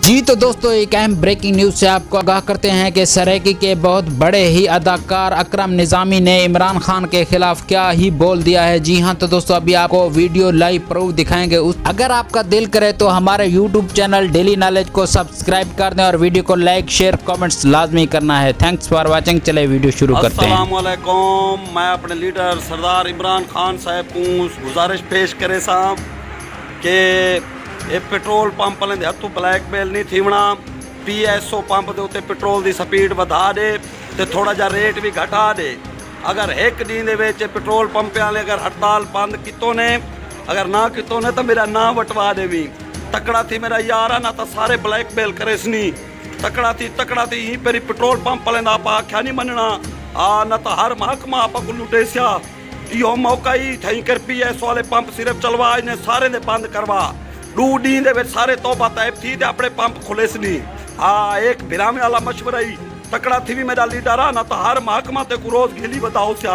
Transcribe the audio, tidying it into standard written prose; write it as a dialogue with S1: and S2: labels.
S1: जी तो दोस्तों, एक अहम ब्रेकिंग न्यूज से आपको आगाह करते हैं कि सराइकी के बहुत बड़े ही अदाकार अकरम निज़ामी ने इमरान खान के खिलाफ क्या ही बोल दिया है। जी हां तो दोस्तों, अभी आपको वीडियो लाइव प्रूफ दिखाएंगे। अगर आपका दिल करे तो हमारे यूट्यूब चैनल डेली नॉलेज को सब्सक्राइब कर दें और वीडियो को लाइक शेयर कमेंट्स लाजमी करना है। Thanks for watching. चले वीडियो शुरू करते हैं।
S2: अस्सलाम वालेकुम। मैं अपने लीडर सरदार इमरान खान साहब को गुजारिश पेश करे साहब कि ਇਹ ਪੈਟਰੋਲ ਪੰਪ ਵਾਲਿਆਂ ਦੇ ਹੱਥੋਂ ਬਲੈਕਮੇਲ ਨਹੀਂ ਥੀਵਣਾ। PSO ਪੰਪ ਦੇ ਉੱਤੇ ਪੈਟਰੋਲ ਦੀ ਸਪੀਡ ਵਧਾ ਦੇ ਤੇ ਥੋੜਾ ਜਿਹਾ ਰੇਟ ਵੀ ਘਟਾ ਦੇ। ਅਗਰ ਇੱਕ ਦਿਨ ਦੇ ਵਿੱਚ ਪੈਟਰੋਲ ਪੰਪ ਵਾਲੇ ਅਗਰ ਹੜਤਾਲ ਬੰਦ ਕੀਤੋ ਨੇ, ਅਗਰ ਨਾ ਕੀਤੋ ਨੇ ਤਾਂ ਮੇਰਾ ਨਾਂ ਵਟਵਾ ਦੇਵੀ। ਤਕੜਾ ਥੀ ਮੇਰਾ ਯਾਰ ਆ ਨਾ ਤਾਂ ਸਾਰੇ ਬਲੈਕਮੇਲ ਕਰੇ ਸਨੀ। ਤਕੜਾ ਥੀ ਹੀ ਮੇਰੀ ਪੈਟਰੋਲ ਪੰਪ ਵਾਲੇ ਦਾ ਆਪਾਂ ਆਖਿਆ ਨਹੀਂ ਮੰਨਣਾ ਆ ਨਾ ਤਾਂ ਹਰ ਮਹਕਮਾ ਆਪਾਂ ਕੋਲ ਲੁੱਟੇ ਸਿਆ। ਇਹੋ ਮੌਕਾ ਹੀ ਥਈ ਕਰ PSO ਵਾਲੇ ਪੰਪ ਸਿਰਫ ਚਲਵਾ ਇਹਨੇ ਸਾਰੇ ਦੇ ਬੰਦ ਕਰਵਾ। डी दे सारे तौबा तैब थी ते अपने पंप खुले सनी। हाँ, एक बिरामे वाला मशवरा ही तकड़ा थी भी मेरा लीडर आ ना तो हर महकमा ते को रोज घेली बताओ से।